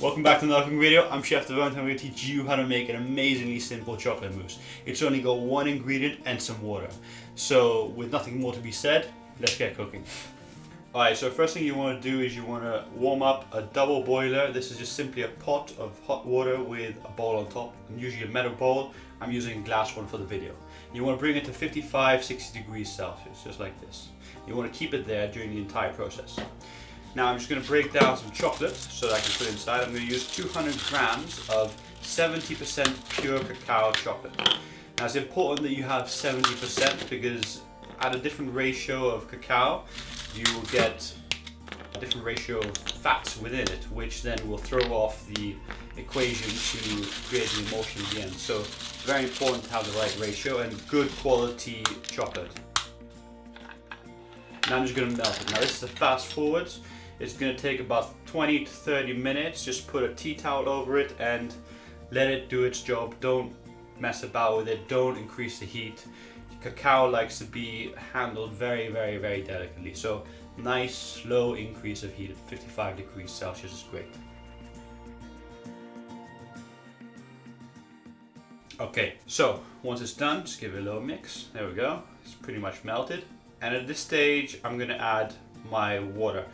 Welcome back to another cooking video. I'm Chef Devon and I'm going to teach you how to make an amazingly simple chocolate mousse. It's only got one ingredient and some water. So with nothing more to be said, let's get cooking. Alright, so first thing you want to do is you want to warm up a double boiler. This is just simply a pot of hot water with a bowl on top, and usually a metal bowl. I'm using a glass one for the video. You want to bring it to 55-60 degrees Celsius, just like this. You want to keep it there during the entire process. Now I'm just going to break down some chocolate so that I can put it inside. I'm going to use 200 grams of 70% pure cacao chocolate. Now it's important that you have 70% because at a different ratio of cacao, you will get a different ratio of fats within it, which then will throw off the equation to create the emulsion at the end. So it's very important to have the right ratio and good quality chocolate. Now I'm just going to melt it. Now this is a fast forward. It's going to take about 20 to 30 minutes. Just put a tea towel over it and let it do its job. Don't mess about with it. Don't increase the heat. Cacao likes to be handled very delicately. So nice slow increase of heat at 55 degrees Celsius is great. Okay, so once it's done, just give it a little mix. There we go. It's pretty much melted. And at this stage, I'm going to add my water.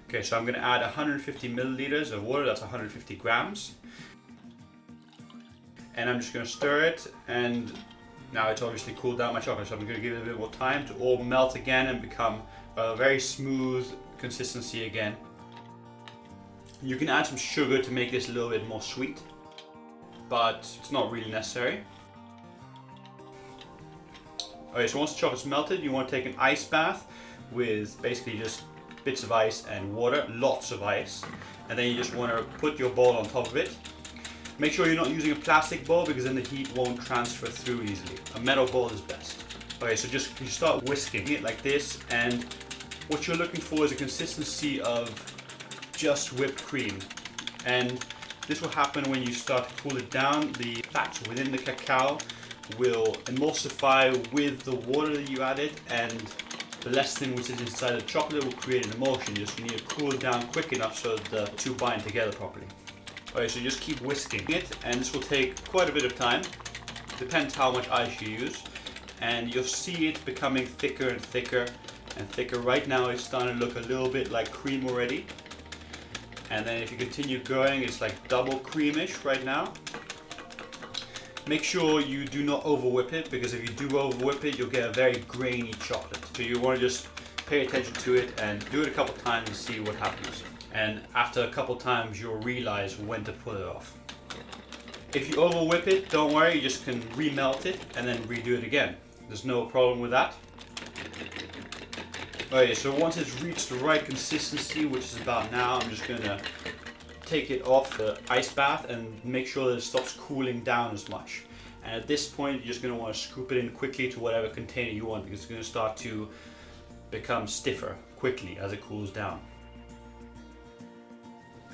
Okay, so I'm going to add 150 milliliters of water, that's 150 grams. And I'm just going to stir it, and now it's obviously cooled down my chocolate, so I'm going to give it a bit more time to all melt again and become a very smooth consistency again. You can add some sugar to make this a little bit more sweet, but it's not really necessary. Okay, so once the chocolate's melted, you want to take an ice bath with basically just bits of ice and water, lots of ice, and then you just want to put your bowl on top of it. Make sure you're not using a plastic bowl because then the heat won't transfer through easily. A metal bowl is best. Okay, so just you start whisking it like this, and what you're looking for is a consistency of just whipped cream. And this will happen when you start to cool it down. The fats within the cacao will emulsify with the water that you added, and the lecithin which is inside the chocolate will create an emulsion. You just need to cool it down quick enough so that the two bind together properly. Okay, so just keep whisking it, and this will take quite a bit of time. Depends how much ice you use, and you'll see it becoming thicker and thicker and thicker. Right now it's starting to look a little bit like cream already, and then if you continue going, it's like double creamish right now. Make sure you do not over whip it, because if you do over whip it, you'll get a very grainy chocolate. So you want to just pay attention to it and do it a couple times and see what happens. And after a couple times, you'll realize when to pull it off. If you over whip it, don't worry, you just can remelt it and then redo it again. There's no problem with that. Okay, so once it's reached the right consistency, which is about now, I'm just gonna take it off the ice bath and make sure that it stops cooling down as much. And at this point, you're just going to want to scoop it in quickly to whatever container you want, because it's going to start to become stiffer quickly as it cools down.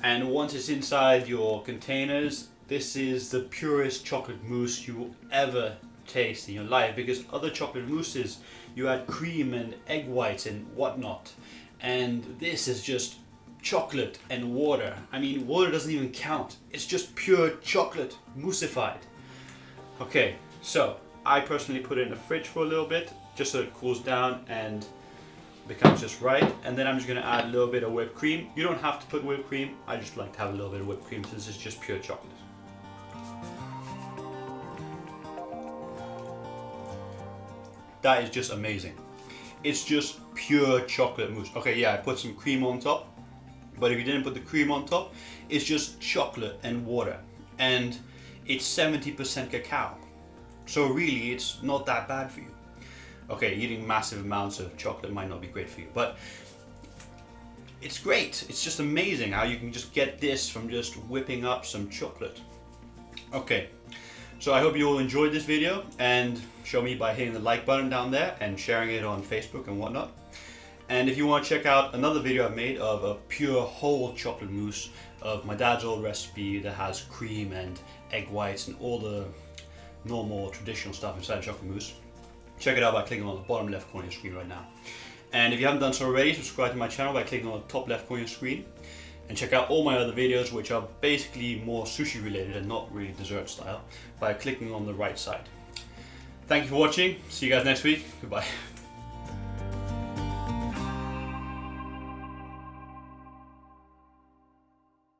And once it's inside your containers, this is the purest chocolate mousse you will ever taste in your life, because other chocolate mousses, you add cream and egg whites and whatnot, and this is just chocolate and water. I mean, water doesn't even count. It's just pure chocolate moussified. Okay, so I personally put it in the fridge for a little bit just so it cools down and becomes just right. And then I'm just going to add a little bit of whipped cream. You don't have to put whipped cream. I just like to have a little bit of whipped cream since it's just pure chocolate. That is just amazing. It's just pure chocolate mousse. Okay, yeah, I put some cream on top. But if you didn't put the cream on top, it's just chocolate and water. And it's 70% cacao. So really, it's not that bad for you. Okay, eating massive amounts of chocolate might not be great for you, but it's great. It's just amazing how you can just get this from just whipping up some chocolate. Okay, so I hope you all enjoyed this video, and show me by hitting the like button down there and sharing it on Facebook and whatnot. And if you want to check out another video I've made of a pure whole chocolate mousse of my dad's old recipe that has cream and egg whites and all the normal traditional stuff inside a chocolate mousse, check it out by clicking on the bottom left corner of your screen right now. And if you haven't done so already, subscribe to my channel by clicking on the top left corner of your screen. And check out all my other videos, which are basically more sushi related and not really dessert style, by clicking on the right side. Thank you for watching. See you guys next week. Goodbye.